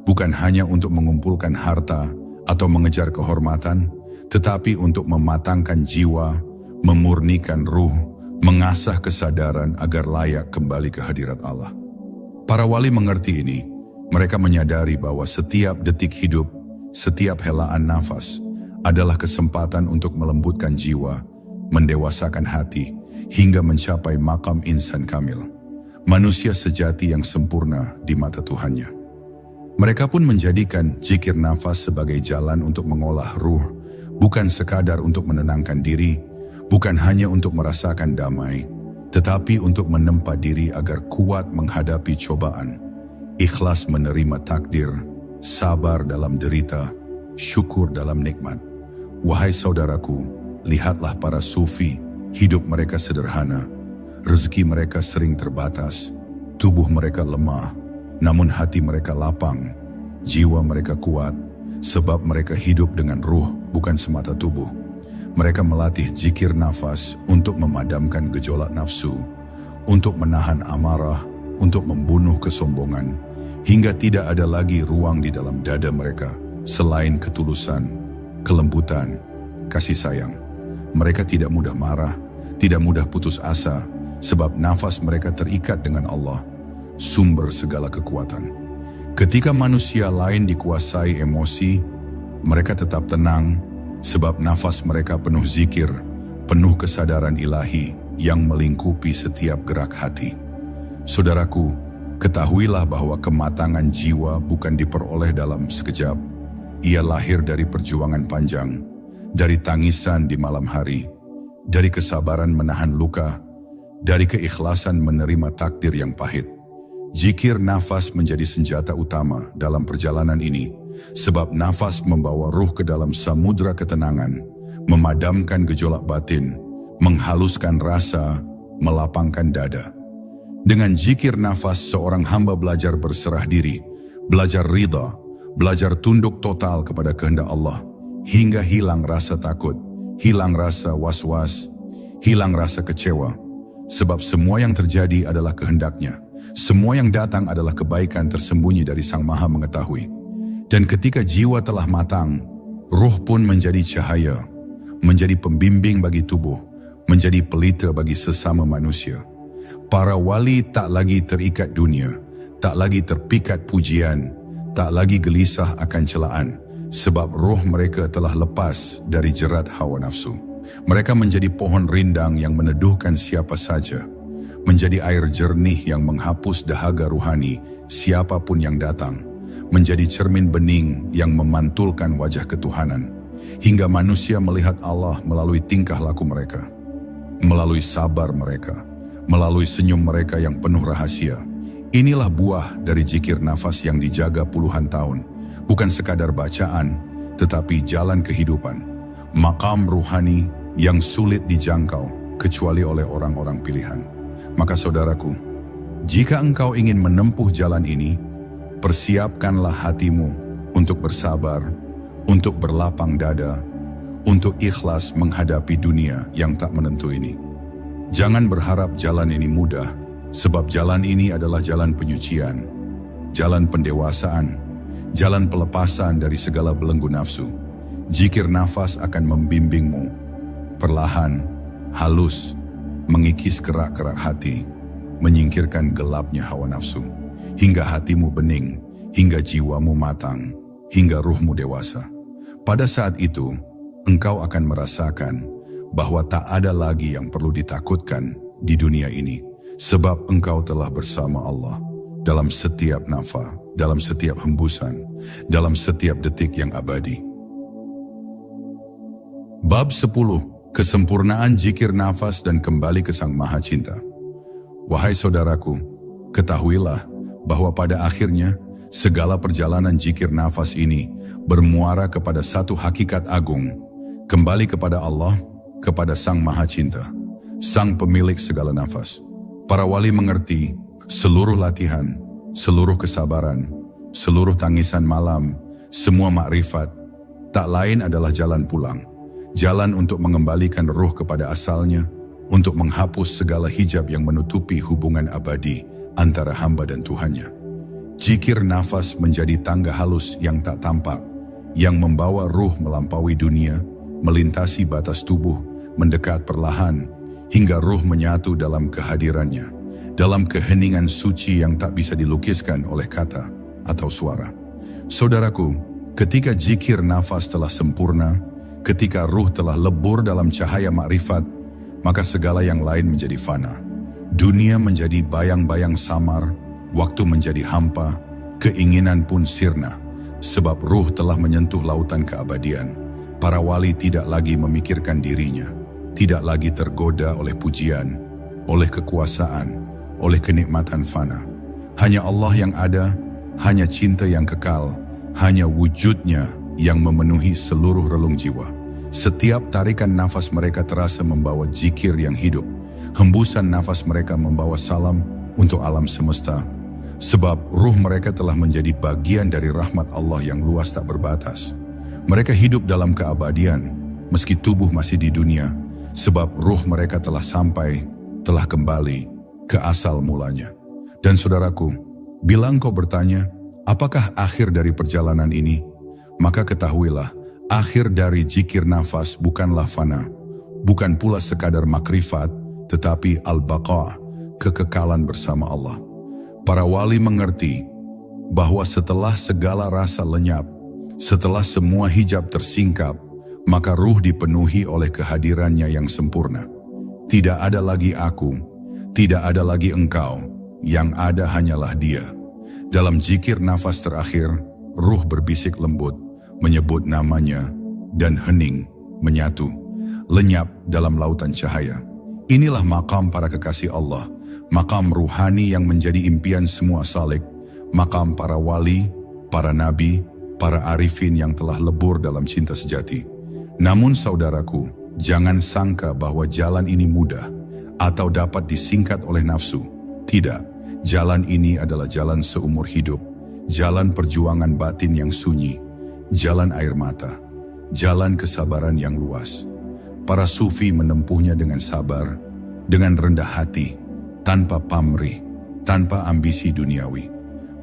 [SPEAKER 1] bukan hanya untuk mengumpulkan harta atau mengejar kehormatan, tetapi untuk mematangkan jiwa, memurnikan ruh, mengasah kesadaran agar layak kembali ke hadirat Allah. Para wali mengerti ini. Mereka menyadari bahwa setiap detik hidup, setiap helaan nafas adalah kesempatan untuk melembutkan jiwa, mendewasakan hati, hingga mencapai makam insan kamil, manusia sejati yang sempurna di mata Tuhannya. Mereka pun menjadikan zikir nafas sebagai jalan untuk mengolah ruh, bukan sekadar untuk menenangkan diri, bukan hanya untuk merasakan damai, tetapi untuk menempa diri agar kuat menghadapi cobaan, ikhlas menerima takdir, sabar dalam derita, syukur dalam nikmat. Wahai saudaraku, lihatlah para sufi, hidup mereka sederhana, rezeki mereka sering terbatas, tubuh mereka lemah, namun hati mereka lapang, jiwa mereka kuat, sebab mereka hidup dengan ruh, bukan semata tubuh. Mereka melatih zikir nafas untuk memadamkan gejolak nafsu, untuk menahan amarah, untuk membunuh kesombongan, hingga tidak ada lagi ruang di dalam dada mereka selain ketulusan, kelembutan, kasih sayang. Mereka tidak mudah marah, tidak mudah putus asa, sebab nafas mereka terikat dengan Allah, sumber segala kekuatan. Ketika manusia lain dikuasai emosi, mereka tetap tenang, sebab nafas mereka penuh zikir, penuh kesadaran ilahi yang melingkupi setiap gerak hati. Saudaraku, ketahuilah bahwa kematangan jiwa bukan diperoleh dalam sekejap. Ia lahir dari perjuangan panjang, dari tangisan di malam hari, dari kesabaran menahan luka, dari keikhlasan menerima takdir yang pahit. Zikir nafas menjadi senjata utama dalam perjalanan ini, sebab nafas membawa ruh ke dalam samudra ketenangan, memadamkan gejolak batin, menghaluskan rasa, melapangkan dada. Dengan zikir nafas, seorang hamba belajar berserah diri, belajar ridha, belajar tunduk total kepada kehendak Allah, hingga hilang rasa takut, hilang rasa was-was, hilang rasa kecewa. Sebab semua yang terjadi adalah kehendak-Nya. Semua yang datang adalah kebaikan tersembunyi dari Sang Maha Mengetahui. Dan ketika jiwa telah matang, ruh pun menjadi cahaya, menjadi pembimbing bagi tubuh, menjadi pelita bagi sesama manusia. Para wali tak lagi terikat dunia, tak lagi terpikat pujian, tak lagi gelisah akan celaan, sebab roh mereka telah lepas dari jerat hawa nafsu. Mereka menjadi pohon rindang yang meneduhkan siapa saja, menjadi air jernih yang menghapus dahaga ruhani siapapun yang datang, menjadi cermin bening yang memantulkan wajah ketuhanan, hingga manusia melihat Allah melalui tingkah laku mereka, melalui sabar mereka, melalui senyum mereka yang penuh rahasia. Inilah buah dari zikir nafas yang dijaga puluhan tahun, bukan sekadar bacaan, tetapi jalan kehidupan, maqam ruhani yang sulit dijangkau kecuali oleh orang-orang pilihan. Maka saudaraku, jika engkau ingin menempuh jalan ini, persiapkanlah hatimu untuk bersabar, untuk berlapang dada, untuk ikhlas menghadapi dunia yang tak menentu ini. Jangan berharap jalan ini mudah, sebab jalan ini adalah jalan penyucian, jalan pendewasaan, jalan pelepasan dari segala belenggu nafsu. Zikir nafas akan membimbingmu, perlahan, halus, mengikis kerak-kerak hati, menyingkirkan gelapnya hawa nafsu, hingga hatimu bening, hingga jiwamu matang, hingga ruhmu dewasa. Pada saat itu, engkau akan merasakan bahwa tak ada lagi yang perlu ditakutkan di dunia ini, sebab engkau telah bersama Allah dalam setiap nafas, dalam setiap hembusan, dalam setiap detik yang abadi. Bab 10. Kesempurnaan zikir nafas dan kembali ke Sang Maha Cinta. Wahai saudaraku, ketahuilah bahwa pada akhirnya segala perjalanan zikir nafas ini bermuara kepada satu hakikat agung, kembali kepada Allah, kepada Sang Maha Cinta, Sang Pemilik segala nafas. Para wali mengerti seluruh latihan, seluruh kesabaran, seluruh tangisan malam, semua makrifat, tak lain adalah jalan pulang. Jalan untuk mengembalikan ruh kepada asalnya, untuk menghapus segala hijab yang menutupi hubungan abadi antara hamba dan Tuhannya. Zikir nafas menjadi tangga halus yang tak tampak, yang membawa ruh melampaui dunia, melintasi batas tubuh, mendekat perlahan, hingga ruh menyatu dalam kehadirannya, dalam keheningan suci yang tak bisa dilukiskan oleh kata atau suara. Saudaraku, ketika zikir nafas telah sempurna, ketika ruh telah lebur dalam cahaya makrifat, maka segala yang lain menjadi fana. Dunia menjadi bayang-bayang samar, waktu menjadi hampa, keinginan pun sirna, sebab ruh telah menyentuh lautan keabadian. Para wali tidak lagi memikirkan dirinya, tidak lagi tergoda oleh pujian, oleh kekuasaan, oleh kenikmatan fana. Hanya Allah yang ada, hanya cinta yang kekal, hanya wujudnya yang memenuhi seluruh relung jiwa. Setiap tarikan nafas mereka terasa membawa zikir yang hidup. Hembusan nafas mereka membawa salam untuk alam semesta. Sebab ruh mereka telah menjadi bagian dari rahmat Allah yang luas tak berbatas. Mereka hidup dalam keabadian, meski tubuh masih di dunia, sebab ruh mereka telah sampai, telah kembali ke asal mulanya. Dan saudaraku, bila engkau bertanya, apakah akhir dari perjalanan ini? Maka ketahuilah, akhir dari zikir nafas bukanlah fana, bukan pula sekadar makrifat, tetapi al-baqa, kekekalan bersama Allah. Para wali mengerti bahwa setelah segala rasa lenyap, setelah semua hijab tersingkap, maka ruh dipenuhi oleh kehadirannya yang sempurna. Tidak ada lagi aku, tidak ada lagi engkau, yang ada hanyalah Dia. Dalam zikir nafas terakhir, ruh berbisik lembut, menyebut namanya, dan hening, menyatu, lenyap dalam lautan cahaya. Inilah makam para kekasih Allah, makam ruhani yang menjadi impian semua salik, makam para wali, para nabi, para arifin yang telah lebur dalam cinta sejati. Namun saudaraku, jangan sangka bahwa jalan ini mudah atau dapat disingkat oleh nafsu. Tidak, jalan ini adalah jalan seumur hidup, jalan perjuangan batin yang sunyi, jalan air mata, jalan kesabaran yang luas. Para sufi menempuhnya dengan sabar, dengan rendah hati, tanpa pamrih, tanpa ambisi duniawi.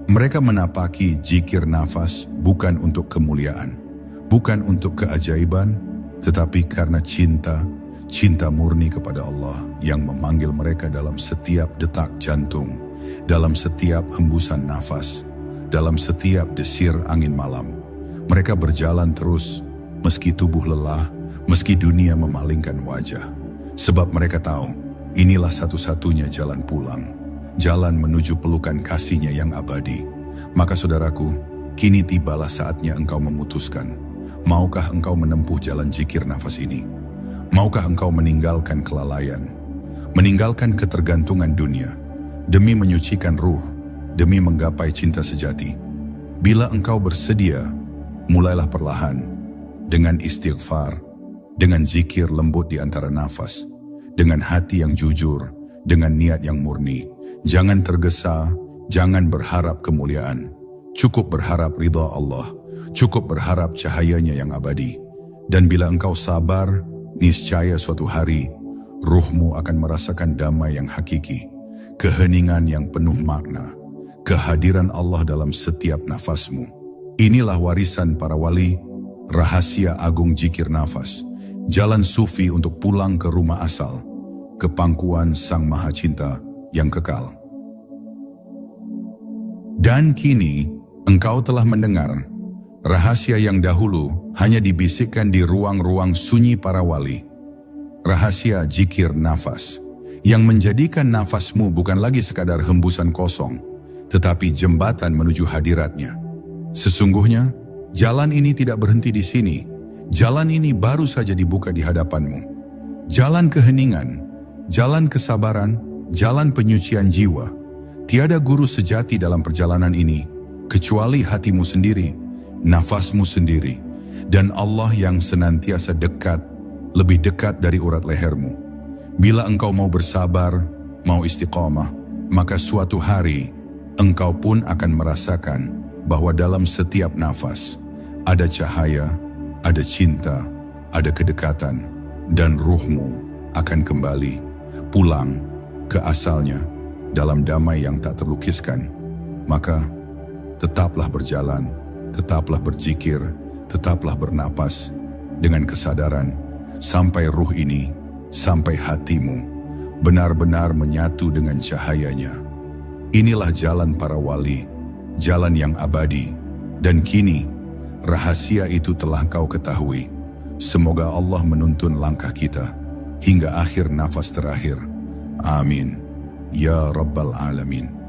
[SPEAKER 1] Mereka menapaki zikir nafas bukan untuk kemuliaan, bukan untuk keajaiban, tetapi karena cinta murni kepada Allah yang memanggil mereka dalam setiap detak jantung, dalam setiap hembusan nafas, dalam setiap desir angin malam. Mereka berjalan terus, meski tubuh lelah, meski dunia memalingkan wajah. Sebab mereka tahu, inilah satu-satunya jalan pulang, jalan menuju pelukan kasihnya yang abadi. Maka saudaraku, kini tibalah saatnya engkau memutuskan. Maukah engkau menempuh jalan zikir nafas ini? Maukah engkau meninggalkan kelalaian, meninggalkan ketergantungan dunia, demi menyucikan ruh, demi menggapai cinta sejati? Bila engkau bersedia, mulailah perlahan, dengan istighfar, dengan zikir lembut di antara nafas, dengan hati yang jujur, dengan niat yang murni. Jangan tergesa, jangan berharap kemuliaan. Cukup berharap ridha Allah, cukup berharap cahayanya yang abadi. Dan bila engkau sabar, niscaya suatu hari, ruhmu akan merasakan damai yang hakiki, keheningan yang penuh makna, kehadiran Allah dalam setiap nafasmu. Inilah warisan para wali, rahasia agung zikir nafas, jalan sufi untuk pulang ke rumah asal, ke pangkuan Sang Maha Cinta yang kekal. Dan kini, engkau telah mendengar rahasia yang dahulu hanya dibisikkan di ruang-ruang sunyi para wali. Rahasia zikir nafas, yang menjadikan nafasmu bukan lagi sekadar hembusan kosong, tetapi jembatan menuju hadiratnya. Sesungguhnya, jalan ini tidak berhenti di sini. Jalan ini baru saja dibuka di hadapanmu. Jalan keheningan, jalan kesabaran, jalan penyucian jiwa. Tiada guru sejati dalam perjalanan ini, kecuali hatimu sendiri, nafasmu sendiri, dan Allah yang senantiasa dekat, lebih dekat dari urat lehermu. Bila engkau mau bersabar, mau istiqamah, maka suatu hari engkau pun akan merasakan bahwa dalam setiap nafas ada cahaya, ada cinta, ada kedekatan, dan ruhmu akan kembali pulang ke asalnya dalam damai yang tak terlukiskan. Maka tetaplah berjalan, tetaplah berzikir, tetaplah bernapas dengan kesadaran sampai ruh ini, sampai hatimu benar-benar menyatu dengan cahayanya. Inilah jalan para wali, jalan yang abadi, dan kini rahasia itu telah kau ketahui. Semoga Allah menuntun langkah kita hingga akhir nafas terakhir. Amin. Ya Rabbal Alamin.